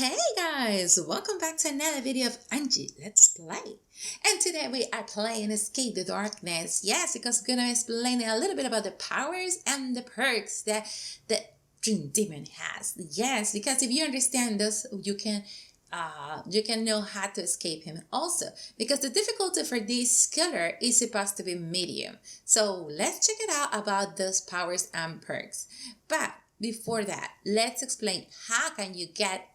Hey guys, welcome back to another video of Angie Let's Play. And today we are playing Escape the Darkness. Yes, because we're gonna explain a little bit about the powers and the perks that the Dream Demon has. Yes, because if you understand this, you can know how to escape him also, because the difficulty for this killer is supposed to be medium. So let's check it out about those powers and perks. But before that, let's explain how can you get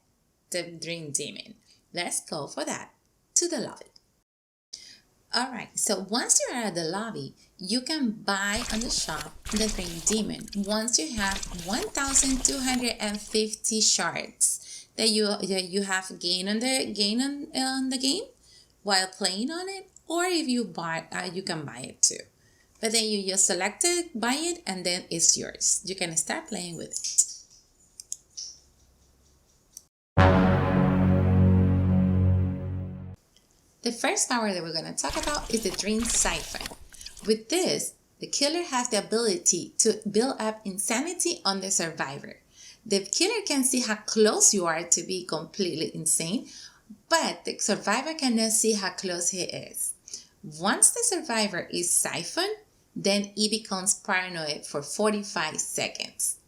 the Dream Demon. Let's go for that to the lobby. Alright, so once you are at the lobby, you can buy on the shop the Dream Demon once you have 1,250 shards that you have gained on the game while playing on it, or if you buy you can buy it too. But then you just select it, buy it, and then it's yours. You can start playing with it. The first power that we're going to talk about is the Dream Siphon. With this, the killer has the ability to build up insanity on the survivor. The killer can see how close you are to be completely insane, but the survivor cannot see how close he is. Once the survivor is siphoned, then he becomes paranoid for 45 seconds.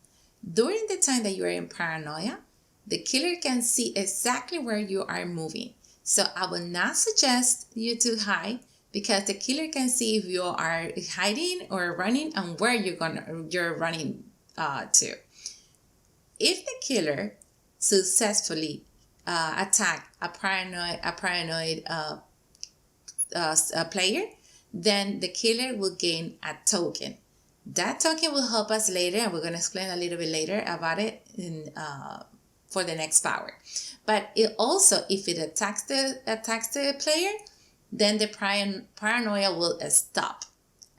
During the time that you are in paranoia, the killer can see exactly where you are moving. So I will not suggest you to hide, because the killer can see if you are hiding or running and where you're running to. If the killer successfully attack a paranoid player, then the killer will gain a token. That token will help us later, and we're going to explain a little bit later about it for the next power. But it also, if it attacks the player, then the paranoia will stop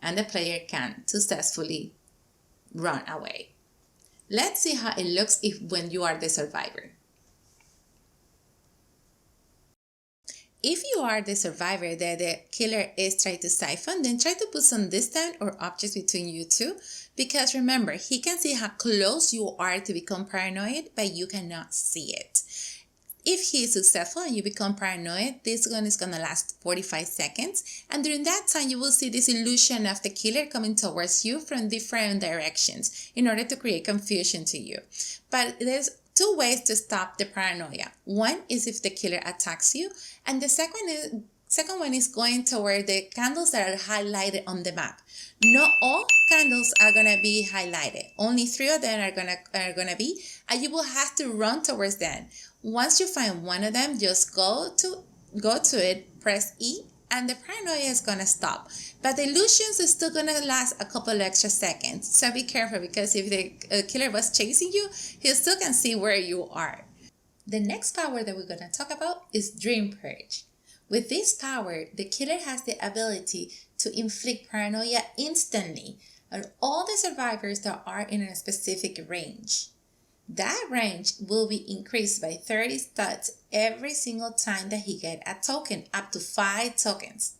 and the player can successfully run away. Let's see how it looks when you are the survivor. If you are the survivor that the killer is trying to siphon, then try to put some distance or objects between you two, because remember, he can see how close you are to become paranoid, but you cannot see it. If he is successful and you become paranoid, this one is going to last 45 seconds. And during that time, you will see this illusion of the killer coming towards you from different directions in order to create confusion to you. But there's two ways to stop the paranoia. One is if the killer attacks you, and the second one is going toward the candles that are highlighted on the map. Not all candles are gonna be highlighted. Only 3 of them are gonna be, and you will have to run towards them. Once you find one of them, just go to it, press E, and the paranoia is gonna stop. But the illusions is still gonna last a couple extra seconds. So be careful, because if the killer was chasing you, he still can see where you are. The next power that we're gonna talk about is Dream Purge. With this power, the killer has the ability to inflict paranoia instantly on all the survivors that are in a specific range. That range will be increased by 30 stats every single time that he gets a token, up to 5 tokens.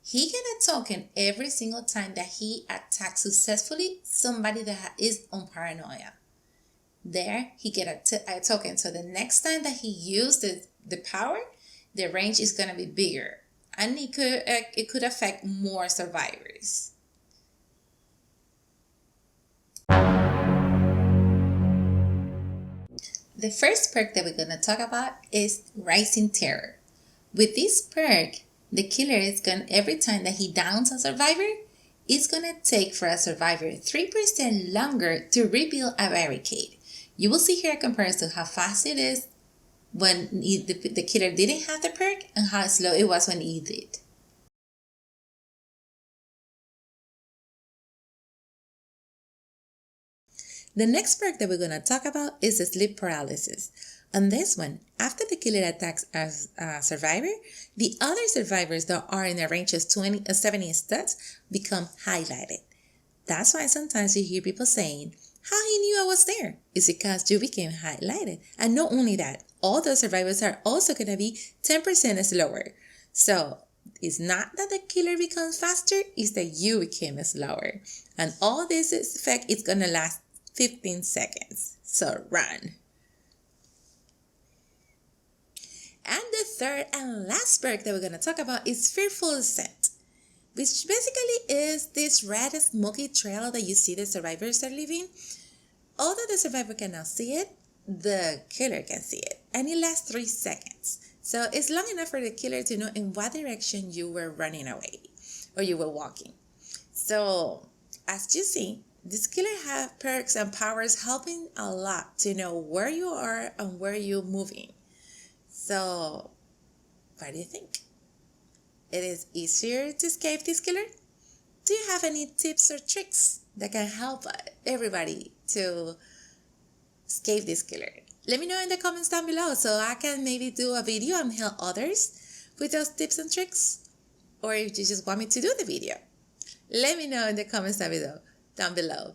He gets a token every single time that he attacks successfully somebody that is on paranoia. There, he gets a token. So the next time that he uses the power, the range is going to be bigger, and it could affect more survivors. The first perk that we're going to talk about is Rising Terror. With this perk, the killer is going, every time that he downs a survivor, it's going to take for a survivor 3% longer to rebuild a barricade. You will see here a comparison to how fast it is when the killer didn't have the perk and how slow it was when he did. The next perk that we're going to talk about is the sleep paralysis. On this one, after the killer attacks a survivor, the other survivors that are in the ranges 70 stats become highlighted. That's why sometimes you hear people saying, "How he knew I was there?" It's because you became highlighted. And not only that, all those survivors are also going to be 10% slower. So it's not that the killer becomes faster, it's that you became slower. And all this effect is going to last 15 seconds. So run. third and last perk that we're going to talk about is fearful scent, which basically is this red smoky trail that you see the survivors are leaving. Although the survivor cannot see it, the killer can see it, and it lasts 3 seconds. So it's long enough for the killer to know in what direction you were running away or you were walking. So as you see, this killer has perks and powers helping a lot to know where you are and where you're moving. So what do you think? It is easier to escape this killer? Do you have any tips or tricks that can help everybody to escape this killer? Let me know in the comments down below so I can maybe do a video and help others with those tips and tricks. Or if you just want me to do the video, let me know in the comments down below.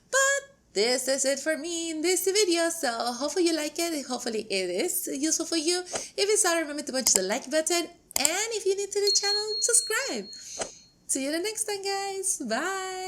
But this is it for me in this video. So hopefully you like it. Hopefully it is useful for you. If it's so, remember to punch the like button. And if you're new to the channel, subscribe. See you the next time, guys. Bye.